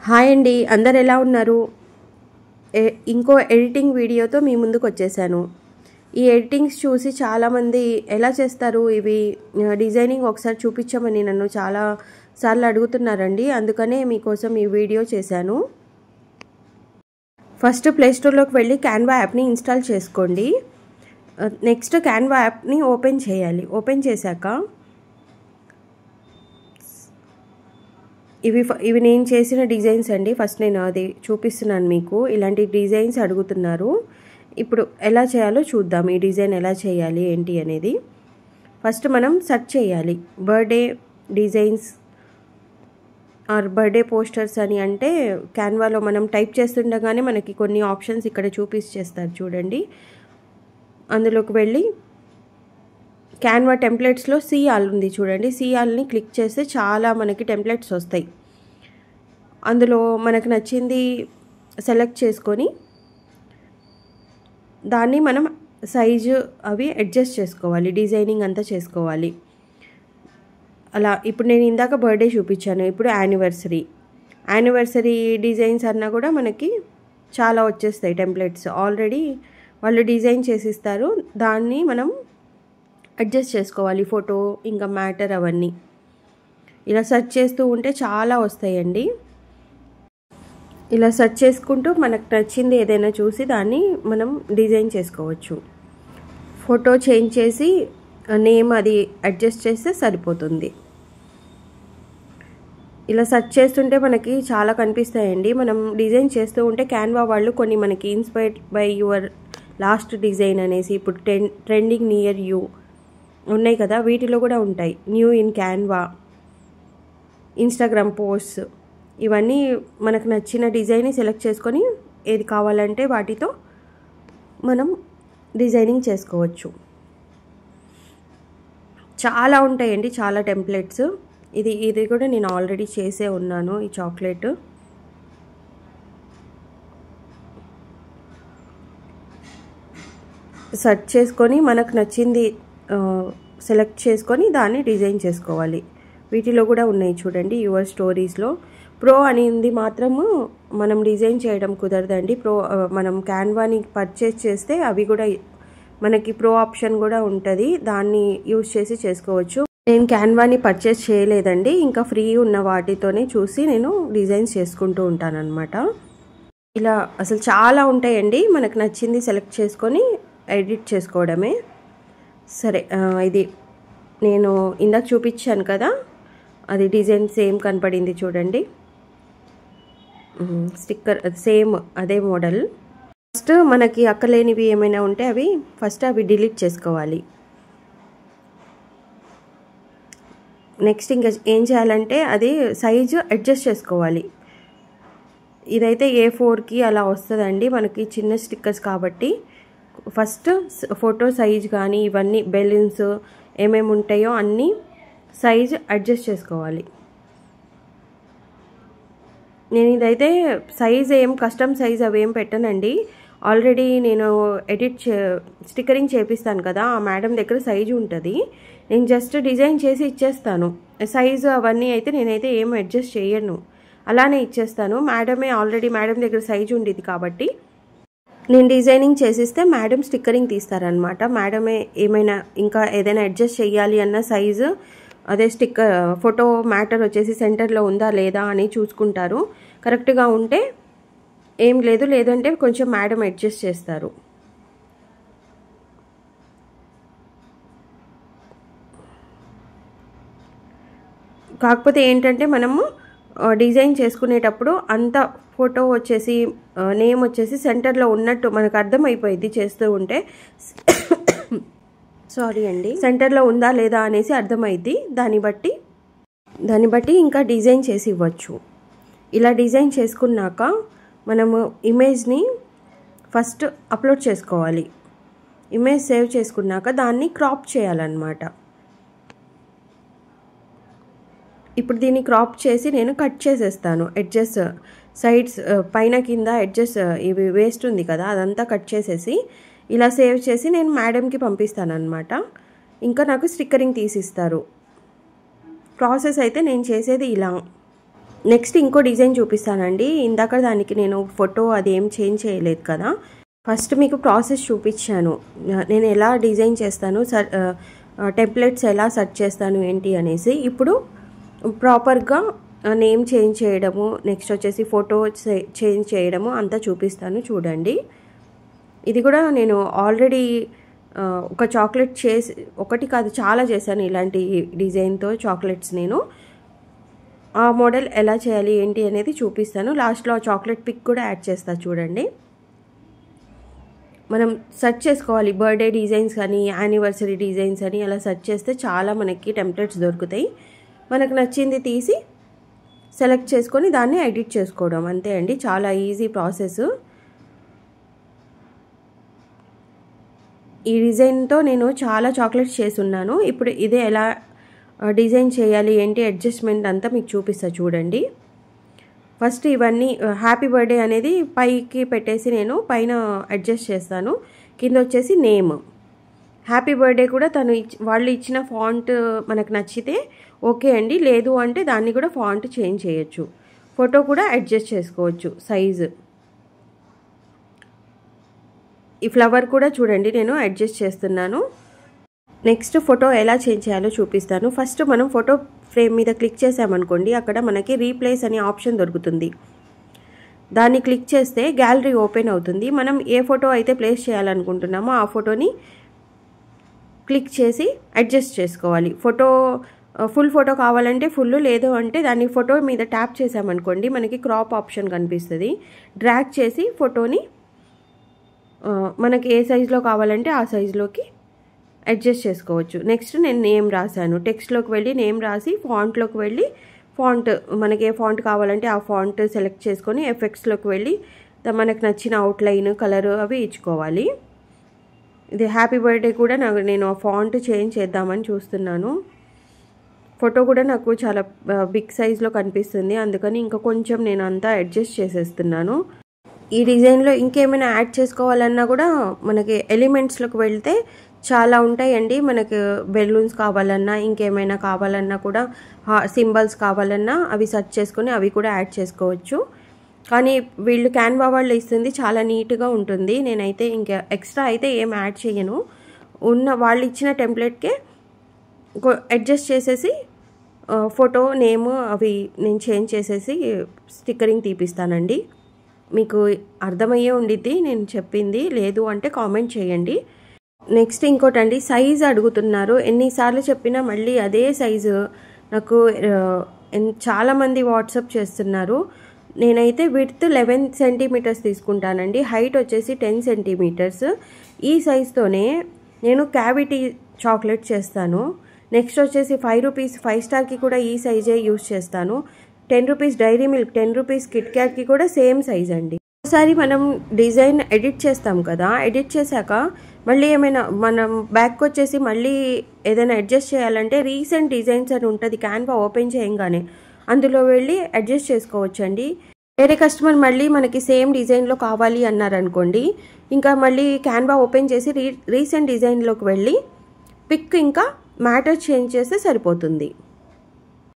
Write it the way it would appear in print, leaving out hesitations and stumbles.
Hi అండి, అందరు ఎలా ఉన్నారు? ఇంకో ఎడిటింగ్ వీడియోతో మీ ముందుకు వచ్చేసాను. ఈ ఎడిటింగ్స్ చూసి చాలామంది ఎలా చేస్తారు ఇవి డిజైనింగ్ ఒకసారి చూపించమని నన్ను చాలా సార్లు అడుగుతున్నారండి. అందుకనే మీకోసం ఈ వీడియో చేశాను. ఫస్ట్ ప్లేస్టోర్లోకి వెళ్ళి క్యాన్వా యాప్ని ఇన్స్టాల్ చేసుకోండి. నెక్స్ట్ క్యాన్వా యాప్ని ఓపెన్ చేయాలి. ఓపెన్ చేశాక ఇవి నేను చేసిన డిజైన్స్ అండి. ఫస్ట్ నేను అది చూపిస్తున్నాను మీకు. ఇలాంటి డిజైన్స్ అడుగుతున్నారు. ఇప్పుడు ఎలా చేయాలో చూద్దాం. ఈ డిజైన్ ఎలా చేయాలి ఏంటి అనేది ఫస్ట్ మనం సెర్చ్ చేయాలి. Birthday designs or birthday posters అని అంటే క్యాన్వాలో మనం టైప్ చేస్తుండగానే మనకి కొన్ని ఆప్షన్స్ ఇక్కడ చూపించేస్తారు చూడండి. అందులోకి వెళ్ళి క్యాన్వా టెంప్లెట్స్లో సిఆల్ ఉంది చూడండి. సిఆల్ని క్లిక్ చేస్తే చాలా మనకి టెంప్లెట్స్ వస్తాయి. అందులో మనకు నచ్చింది సెలెక్ట్ చేసుకొని దాన్ని మనం సైజు అవి అడ్జస్ట్ చేసుకోవాలి. డిజైనింగ్ అంతా చేసుకోవాలి. అలా ఇప్పుడు నేను ఇందాక బర్త్డే చూపించాను. ఇప్పుడు యానివర్సరీ డిజైన్స్ అన్నా కూడా మనకి చాలా వచ్చేస్తాయి టెంప్లెట్స్. ఆల్రెడీ వాళ్ళు డిజైన్ చేసిస్తారు. దాన్ని మనం అడ్జస్ట్ చేసుకోవాలి. ఫోటో ఇంకా మ్యాటర్ అవన్నీ ఇలా సెర్చ్ చేస్తూ ఉంటే చాలా వస్తాయండి. ఇలా సెర్చ్ చేసుకుంటూ మనకు నచ్చింది ఏదైనా చూసి దాన్ని మనం డిజైన్ చేసుకోవచ్చు. ఫోటో చేంజ్ చేసి నేమ్ అది అడ్జస్ట్ చేస్తే సరిపోతుంది. ఇలా సెర్చ్ చేస్తుంటే మనకి చాలా కనిపిస్తాయండి. మనం డిజైన్ చేస్తూ ఉంటే క్యాన్వా వాళ్ళు కొన్ని మనకి inspired by your last design అనేసి ఇప్పుడు ట్రెండింగ్ నియర్ యూ ఉన్నాయి కదా, వీటిలో కూడా ఉంటాయి. New in Canva, Instagram posts, ఇవన్నీ మనకు నచ్చిన డిజైన్ని సెలెక్ట్ చేసుకొని ఏది కావాలంటే వాటితో మనం డిజైనింగ్ చేసుకోవచ్చు. చాలా ఉంటాయండి, చాలా టెంప్లెట్స్. ఇది కూడా నేను ఆల్రెడీ చేసే ఉన్నాను. ఈ చాక్లెట్ సెర్చ్ చేసుకొని మనకు నచ్చింది సెలెక్ట్ చేసుకొని దాన్ని డిజైన్ చేసుకోవాలి. వీటిలో కూడా ఉన్నాయి చూడండి. యువర్ స్టోరీస్లో ప్రో అనేది మాత్రము మనం డిజైన్ చేయడం కుదరదండి. మనం క్యాన్వాని పర్చేస్ చేస్తే అవి కూడా మనకి ప్రో ఆప్షన్ కూడా ఉంటుంది. దాన్ని యూజ్ చేసి చేసుకోవచ్చు. నేను క్యాన్వాని పర్చేస్ చేయలేదండి. ఇంకా ఫ్రీ ఉన్న వాటితోనే చూసి నేను డిజైన్స్ చేసుకుంటూ ఉంటానన్నమాట. ఇలా అసలు చాలా ఉంటాయండి. మనకు నచ్చింది సెలెక్ట్ చేసుకొని ఎడిట్ చేసుకోవడమే. సరే, ఇది నేను ఇందాక చూపించాను కదా, అది డిజైన్ సేమ్ కనపడింది చూడండి. స్టిక్కర్ సేమ్ అదే మోడల్. ఫస్ట్ మనకి అక్కలేనివి ఏమైనా ఉంటే అవి డిలీట్ చేసుకోవాలి. నెక్స్ట్ ఇంకా ఏం చేయాలంటే అది సైజు అడ్జస్ట్ చేసుకోవాలి. ఇదైతే A4కి అలా వస్తుందండి మనకి చిన్న స్టిక్కర్స్ కాబట్టి. ఫస్ట్ ఫోటో సైజ్ కానీ ఇవన్నీ బెలూన్స్ ఏమేమి ఉంటాయో అన్నీ సైజ్ అడ్జస్ట్ చేసుకోవాలి. నేను ఇదైతే సైజ్ కస్టమ్ సైజ్ అవేం పెట్టనండి. ఆల్రెడీ నేను స్టిక్కరింగ్ చేపిస్తాను కదా, ఆ మేడం దగ్గర సైజు ఉంటుంది. నేను జస్ట్ డిజైన్ చేసి ఇచ్చేస్తాను. సైజు అవన్నీ అయితే నేనైతే ఏం అడ్జస్ట్ చేయను, అలానే ఇచ్చేస్తాను. ఆల్రెడీ మేడం దగ్గర సైజు ఉండేది కాబట్టి నేను డిజైనింగ్ చేసిస్తే మేడం స్టిక్కరింగ్ తీస్తారనమాట. మేడమే ఏమైనా ఇంకా ఏదైనా అడ్జస్ట్ చేయాలి అన్న సైజు అదే స్టిక్కర్ ఫోటో మ్యాటర్ వచ్చేసి సెంటర్లో ఉందా లేదా అని చూసుకుంటారు. కరెక్ట్గా ఉంటే ఏం లేదంటే కొంచెం మేడం అడ్జస్ట్ చేస్తారు. కాకపోతే ఏంటంటే మనము డిజైన్ చేసుకునేటప్పుడు అంత ఫోటో వచ్చేసి నేమ్ వచ్చేసి సెంటర్లో ఉన్నట్టు మనకు అర్థమైపోయింది చేస్తూ ఉంటే. సారీ అండి, సెంటర్లో ఉందా లేదా అనేసి అర్థమైద్ది. దాన్ని బట్టి ఇంకా డిజైన్ చేసి ఇవ్వచ్చు. ఇలా డిజైన్ చేసుకున్నాక మనము ఇమేజ్ని ఫస్ట్ అప్లోడ్ చేసుకోవాలి. ఇమేజ్ సేవ్ చేసుకున్నాక దాన్ని క్రాప్ చేయాలన్నమాట. ఇప్పుడు దీన్ని క్రాప్ చేసి నేను కట్ చేసేస్తాను. అడ్జస్ట్ సైడ్స్ పైన కింద అడ్జస్ట్ ఇవి వేస్ట్ ఉంది కదా, అదంతా కట్ చేసేసి ఇలా సేవ్ చేసి నేను మేడంకి పంపిస్తాను అనమాట. ఇంకా నాకు స్టిక్కరింగ్ తీసిస్తారు. ప్రాసెస్ అయితే నేను చేసేది ఇలా. నెక్స్ట్ ఇంకో డిజైన్ చూపిస్తానండి. ఇందాక దానికి నేను ఫోటో అది ఏం చేంజ్ చేయలేదు కదా. ఫస్ట్ మీకు ప్రాసెస్ చూపించాను, నేను ఎలా డిజైన్ చేస్తాను, టెంప్లెట్స్ ఎలా సెర్చ్ చేస్తాను ఏంటి అనేసి. ఇప్పుడు ప్రాపర్గా నేమ్ చేంజ్ చేయడము, నెక్స్ట్ వచ్చేసి ఫోటో చేంజ్ చేయడము అంతా చూపిస్తాను చూడండి. ఇది కూడా నేను ఆల్రెడీ ఒక చాక్లెట్ చేసి, ఒకటి కాదు చాలా చేశాను ఇలాంటి డిజైన్తో చాక్లెట్స్. నేను ఆ మోడల్ ఎలా చేయాలి ఏంటి అనేది చూపిస్తాను. లాస్ట్లో ఆ చాక్లెట్ పిక్ కూడా యాడ్ చేస్తా చూడండి. మనం సెర్చ్ చేసుకోవాలి, బర్త్డే డిజైన్స్ అని, యానివర్సరీ డిజైన్స్ అని అలా సెర్చ్ చేస్తే చాలా మనకి టెంప్లెట్స్ దొరుకుతాయి. మనకు నచ్చింది తీసి సెలెక్ట్ చేసుకొని దాన్ని ఎడిట్ చేసుకోవడం అంతే అండి. చాలా ఈజీ ప్రాసెస్. ఈ డిజైన్తో నేను చాలా చాక్లెట్స్ చేసి ఉన్నాను. ఇప్పుడు ఇదే ఎలా డిజైన్ చేయాలి ఏంటి అడ్జస్ట్మెంట్ అంతా మీకు చూపిస్తా చూడండి. ఫస్ట్ ఇవన్నీ హ్యాపీ బర్త్డే అనేది పైకి పెట్టేసి నేను పైన అడ్జస్ట్ చేస్తాను. కింద వచ్చేసి నేమ్. హ్యాపీ బర్త్డే కూడా వాళ్ళు ఇచ్చిన ఫాంట్ మనకు నచ్చితే ఓకే అండి, లేదు అంటే దాన్ని కూడా ఫాంట్ చేంజ్ చేయొచ్చు. ఫోటో కూడా అడ్జస్ట్ చేసుకోవచ్చు సైజు. ఈ ఫ్లవర్ కూడా చూడండి నేను అడ్జస్ట్ చేస్తున్నాను. నెక్స్ట్ ఫోటో ఎలా చేంజ్ చేయాలో చూపిస్తాను. ఫస్ట్ మనం ఫోటో ఫ్రేమ్ మీద క్లిక్ చేసామనుకోండి, అక్కడ మనకి రీప్లేస్ అనే ఆప్షన్ దొరుకుతుంది. దాన్ని క్లిక్ చేస్తే గ్యాలరీ ఓపెన్ అవుతుంది. మనం ఏ ఫోటో అయితే ప్లేస్ చేయాలనుకుంటున్నామో ఆ ఫోటోని క్లిక్ చేసి అడ్జస్ట్ చేసుకోవాలి. ఫుల్ ఫోటో కావాలంటే ఫుల్, లేదు అంటే దాన్ని ఫోటో మీద ట్యాప్ చేసామనుకోండి మనకి క్రాప్ ఆప్షన్ కనిపిస్తుంది. డ్రాగ్ చేసి ఫోటోని మనకి ఏ సైజులో కావాలంటే ఆ సైజులోకి అడ్జస్ట్ చేసుకోవచ్చు. నెక్స్ట్ నేను నేమ్ రాశాను. టెక్స్ట్లోకి వెళ్ళి నేమ్ రాసి ఫాంట్లోకి వెళ్ళి ఫాంట్ మనకి ఏ ఫాంట్ కావాలంటే ఆ ఫాంట్ సెలెక్ట్ చేసుకొని ఎఫెక్ట్స్లోకి వెళ్ళి మనకు నచ్చిన అవుట్లైన్ కలర్ అవి ఇచ్చుకోవాలి. ఇది హ్యాపీ బర్త్డే కూడా నేను ఆ ఫాంట్ చేంజ్ చేద్దామని చూస్తున్నాను. ఫోటో కూడా నాకు చాలా బిగ్ సైజ్లో కనిపిస్తుంది, అందుకని ఇంకా కొంచెం నేను అంతా అడ్జస్ట్ చేసేస్తున్నాను. ఈ డిజైన్లో ఇంకేమైనా యాడ్ చేసుకోవాలన్నా కూడా మనకి ఎలిమెంట్స్లోకి వెళ్తే చాలా ఉంటాయండి. మనకి బెలూన్స్ కావాలన్నా ఇంకేమైనా కావాలన్నా కూడా సింబల్స్ కావాలన్నా అవి సెర్చ్ చేసుకొని అవి కూడా యాడ్ చేసుకోవచ్చు. కానీ వీళ్ళు క్యాన్వా వాళ్ళు ఇస్తుంది చాలా నీట్గా ఉంటుంది. నేనైతే ఇంకా ఎక్స్ట్రా అయితే ఏం యాడ్ చేయను. వాళ్ళు ఇచ్చిన టెంప్లెట్కే అడ్జస్ట్ చేసేసి ఫోటో నేమ్ అవి నేను చేంజ్ చేసేసి స్టిక్కరింగ్ తీపిస్తానండి. మీకు అర్థమయ్యే ఉండిద్ది నేను చెప్పింది, లేదు అంటే కామెంట్ చేయండి. నెక్స్ట్ ఇంకోటండి, సైజు అడుగుతున్నారు. ఎన్నిసార్లు చెప్పినా మళ్ళీ అదే సైజు నాకు చాలామంది వాట్సాప్ చేస్తున్నారు. నేనైతే విడ్త్ 11 సెంటీమీటర్స్ తీసుకుంటానండి, హైట్ వచ్చేసి 10 సెంటీమీటర్స్. ఈ సైజుతోనే నేను క్యావిటీ చాక్లెట్ చేస్తాను. నెక్స్ట్ వచ్చేసి 5 రూపీస్ 5 స్టార్కి కూడా ఈ సైజే యూస్ చేస్తాను. 10 rupees Dairy Milk, 10 rupees Kit క్యాట్కి కూడా సేమ్ సైజ్ అండి. ఒకసారి మనం డిజైన్ ఎడిట్ చేస్తాం కదా, ఎడిట్ చేశాక మళ్ళీ ఏమైనా మనం బ్యాక్ వచ్చేసి మళ్ళీ ఏదైనా అడ్జస్ట్ చేయాలంటే రీసెంట్ డిజైన్స్ అని ఉంటుంది క్యాన్వా ఓపెన్ చేయంగానే, అందులో వెళ్ళి అడ్జస్ట్ చేసుకోవచ్చండి. వేరే కస్టమర్ మళ్ళీ మనకి సేమ్ డిజైన్లో కావాలి అన్నారనుకోండి, ఇంకా మళ్ళీ క్యాన్వా ఓపెన్ చేసి రీసెంట్ డిజైన్లోకి వెళ్ళి పిక్ ఇంకా మ్యాటర్ చేంజ్ చేస్తే సరిపోతుంది.